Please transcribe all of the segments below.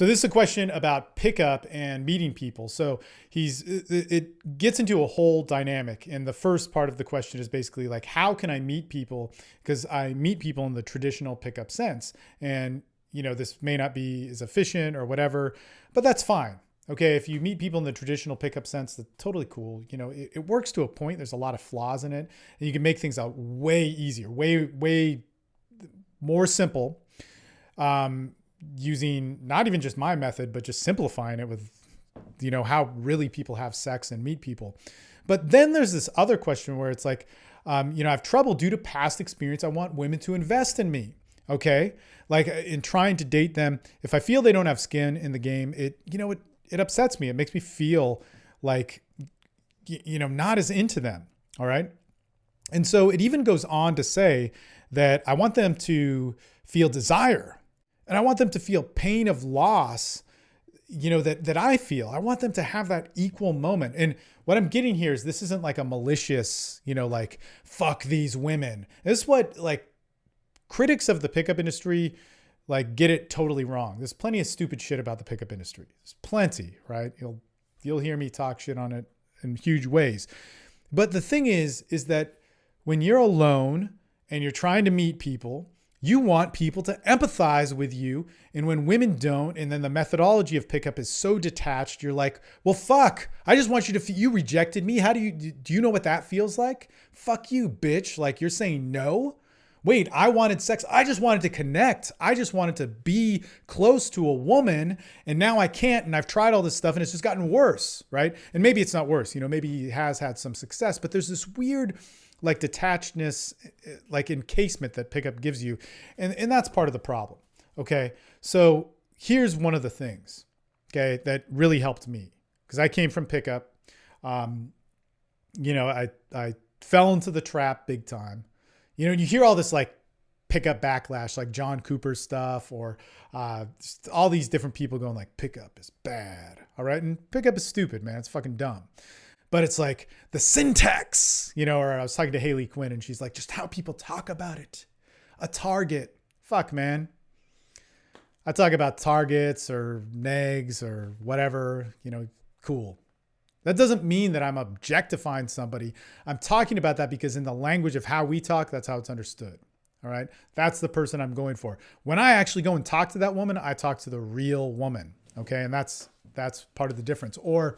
So this is a question about pickup and meeting people. So it gets into a whole dynamic. And the first part of the question is basically like, how can I meet people? Because I meet people in the traditional pickup sense. And, this may not be as efficient or whatever, but that's fine. Okay. If you meet people in the traditional pickup sense, that's totally cool. It works to a point. There's a lot of flaws in it, and you can make things out way easier, way more simple. Using not even just my method, but just simplifying it with, how really people have sex and meet people. But then there's this other question where it's like, I have trouble due to past experience. I want women to invest in me. Okay. Like in trying to date them, if I feel they don't have skin in the game, it upsets me. It makes me feel like, not as into them. All right. And so it even goes on to say that I want them to feel desire. And I want them to feel pain of loss, that I feel. I want them to have that equal moment. And what I'm getting here is this isn't like a malicious, like fuck these women. This is what like critics of the pickup industry like get it totally wrong. There's plenty of stupid shit about the pickup industry. There's plenty, right? You'll hear me talk shit on it in huge ways. But the thing is that when you're alone and you're trying to meet people, you want people to empathize with you. And when women don't, and then the methodology of pickup is so detached, you're like, well, fuck, I just want you to, you rejected me. Do you know what that feels like? Fuck you, bitch. Like you're saying no. Wait, I wanted sex. I just wanted to connect. I just wanted to be close to a woman. And now I can't. And I've tried all this stuff and it's just gotten worse. Right. And maybe it's not worse. Maybe he has had some success, but there's this weird like detachedness, like encasement that pickup gives you. And that's part of the problem. Okay. So here's one of the things, okay, that really helped me because I came from pickup. I fell into the trap big time. You hear all this like pickup backlash, like John Cooper stuff, or all these different people going like pickup is bad. All right. And pickup is stupid, man. It's fucking dumb. But it's like the syntax, or I was talking to Haley Quinn and she's like, just how people talk about it. A target. Fuck, man. I talk about targets or negs or whatever, cool. That doesn't mean that I'm objectifying somebody. I'm talking about that because in the language of how we talk, that's how it's understood. All right. That's the person I'm going for. When I actually go and talk to that woman, I talk to the real woman. Okay. And that's part of the difference. Or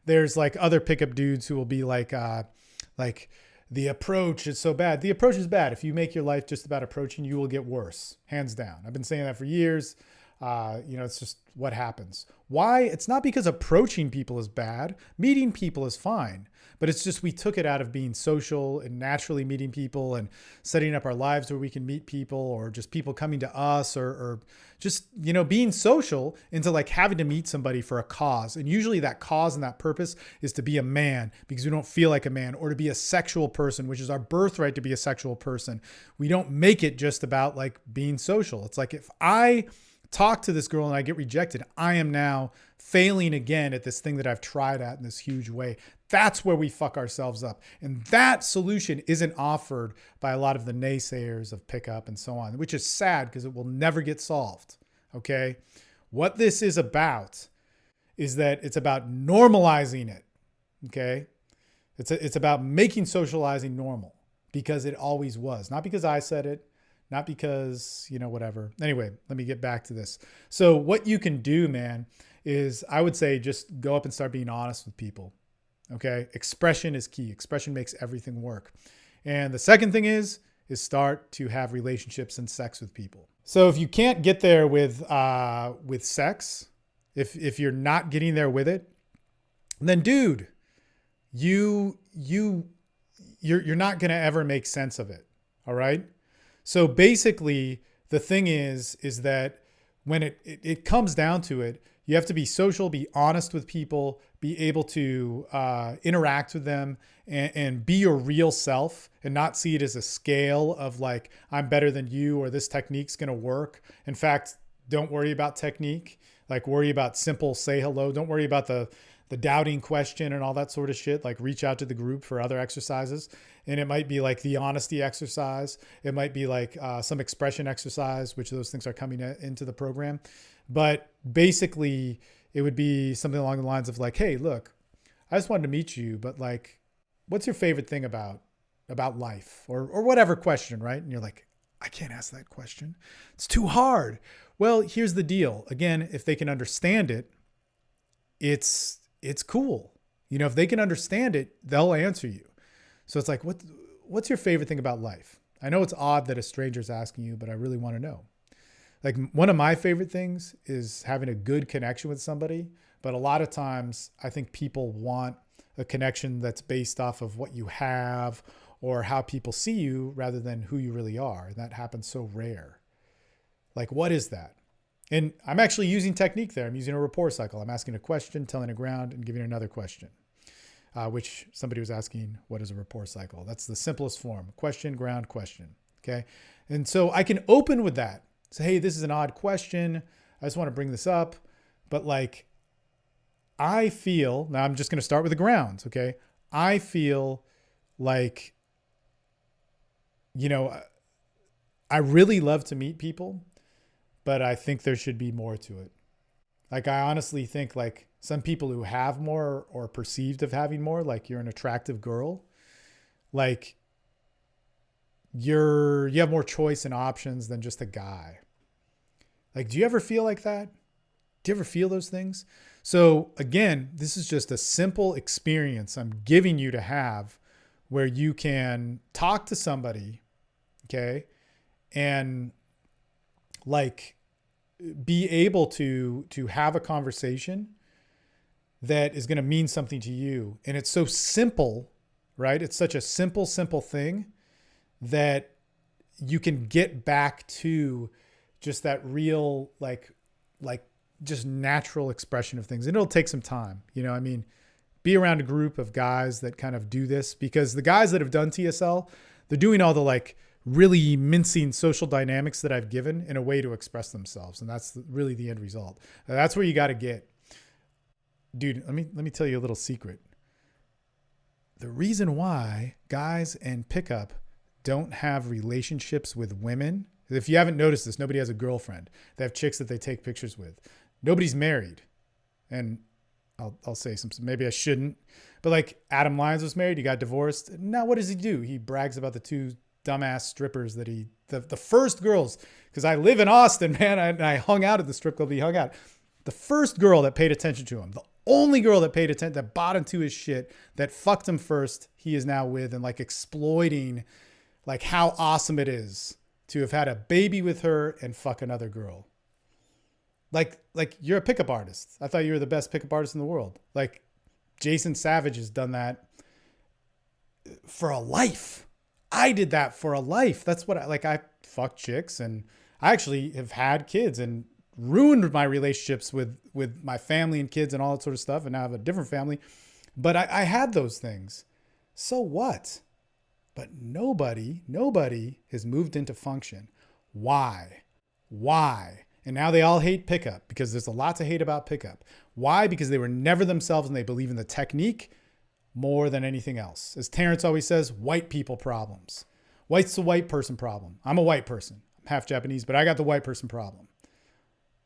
there's like other pickup dudes who will be like the approach is so bad. The approach is bad. If you make your life just about approaching, you will get worse, hands down. I've been saying that for years. It's just what happens. Why? It's not because approaching people is bad. Meeting people is fine. But it's just we took it out of being social and naturally meeting people and setting up our lives where we can meet people or just people coming to us or just, being social into like having to meet somebody for a cause. And usually that cause and that purpose is to be a man because we don't feel like a man, or to be a sexual person, which is our birthright to be a sexual person. We don't make it just about like being social. It's like if I talk to this girl and I get rejected, I am now failing again at this thing that I've tried at in this huge way. That's where we fuck ourselves up. And that solution isn't offered by a lot of the naysayers of pickup and so on, which is sad because it will never get solved. Okay. What this is about is that it's about normalizing it. Okay. It's about making socializing normal because it always was, not because I said it, not because, whatever. Anyway, let me get back to this. So what you can do, man, is I would say just go up and start being honest with people. Okay. Expression is key. Expression makes everything work. And the second thing is start to have relationships and sex with people. So if you can't get there with sex, if you're not getting there with it, then dude, you're not going to ever make sense of it. All right. So basically the thing is that when it comes down to it, you have to be social, be honest with people, be able to interact with them and be your real self and not see it as a scale of like, I'm better than you or this technique's going to work. In fact, don't worry about technique. Like worry about simple say hello. Don't worry about the doubting question and all that sort of shit. Like reach out to the group for other exercises. And it might be like the honesty exercise. It might be like some expression exercise, which those things are coming into the program. But basically it would be something along the lines of like, hey, look, I just wanted to meet you, but like, what's your favorite thing about life or whatever question, right? And you're like, I can't ask that question. It's too hard. Well, here's the deal. Again, if they can understand it, it's cool. You know, if they can understand it, they'll answer you. So it's like, what's your favorite thing about life? I know it's odd that a stranger's asking you, but I really want to know. Like one of my favorite things is having a good connection with somebody. But a lot of times I think people want a connection that's based off of what you have or how people see you rather than who you really are. And that happens so rare. Like, what is that? And I'm actually using technique there. I'm using a rapport cycle. I'm asking a question, telling a ground, and giving another question, which somebody was asking, what is a rapport cycle? That's the simplest form. Question, ground, question. Okay. And so I can open with that. Say, hey, this is an odd question. I just want to bring this up. But like, I feel, now I'm just going to start with the grounds. Okay. I feel like, you know, I really love to meet people, but I think there should be more to it. Like, I honestly think like some people who have more or perceived of having more, like you're an attractive girl, like you have more choice and options than just a guy. Like, do you ever feel like that? Do you ever feel those things? So again, this is just a simple experience I'm giving you to have where you can talk to somebody, okay, and like be able to have a conversation that is going to mean something to you. And it's so simple, right? It's such a simple thing that you can get back to just that real, like just natural expression of things. And it'll take some time. You know, I mean, be around a group of guys that kind of do this, because the guys that have done TSL, they're doing all the like really mincing social dynamics that I've given in a way to express themselves. And that's really the end result. That's where you got to get. Dude, let me tell you a little secret. The reason why guys and pickup don't have relationships with women, if you haven't noticed this, nobody has a girlfriend. They have chicks that they take pictures with. Nobody's married. And I'll say some, maybe I shouldn't, but like Adam Lyons was married. He got divorced. Now what does he do? He brags about the two dumbass strippers that the first girls, because I live in Austin, man. I hung out at the strip club he hung out. The first girl that paid attention to him, the only girl that paid attention, that bought into his shit, that fucked him first, he is now with, and like exploiting like how awesome it is to have had a baby with her and fuck another girl. Like you're a pickup artist. I thought you were the best pickup artist in the world. Like Jason Savage has done that for a life. I did that for a life. That's what I fucked chicks, and I actually have had kids and ruined my relationships with my family and kids and all that sort of stuff. And now I have a different family, but I had those things. So what? But nobody has moved into function. Why? And now they all hate pickup because there's a lot to hate about pickup. Why? Because they were never themselves and they believe in the technique more than anything else. As Terrence always says, white people problems. White's the white person problem. I'm a white person. I'm half Japanese, but I got the white person problem.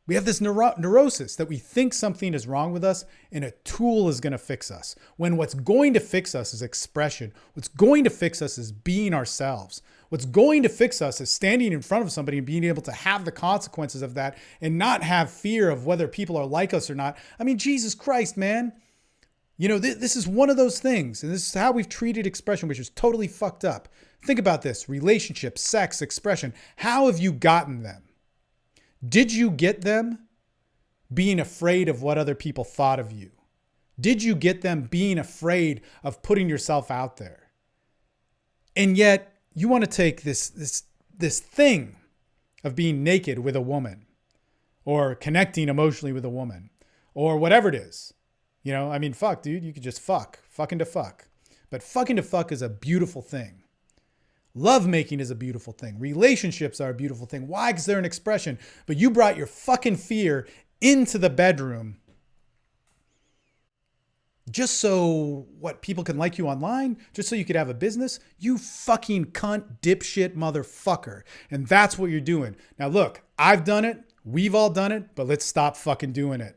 We have this neurosis that we think something is wrong with us and a tool is going to fix us. When what's going to fix us is expression. What's going to fix us is being ourselves. What's going to fix us is standing in front of somebody and being able to have the consequences of that and not have fear of whether people are like us or not. I mean, Jesus Christ, man. You know, this is one of those things. And this is how we've treated expression, which is totally fucked up. Think about this. Relationships, sex, expression. How have you gotten them? Did you get them being afraid of what other people thought of you? Did you get them being afraid of putting yourself out there? And yet you want to take this thing of being naked with a woman or connecting emotionally with a woman or whatever it is. You know, I mean, fuck, dude, you could just fucking to fuck. But fucking to fuck is a beautiful thing. Love making is a beautiful thing. Relationships are a beautiful thing. Why? Because they're an expression. But you brought your fucking fear into the bedroom just so what people can like you online, just so you could have a business. You fucking cunt, dipshit motherfucker. And that's what you're doing. Now look, I've done it. We've all done it, but let's stop fucking doing it.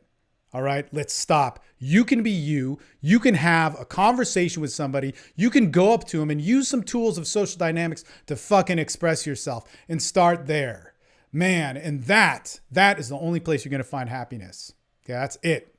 All right, let's stop. You can be you. You can have a conversation with somebody. You can go up to them and use some tools of social dynamics to fucking express yourself and start there. Man, and that is the only place you're going to find happiness. Okay, that's it.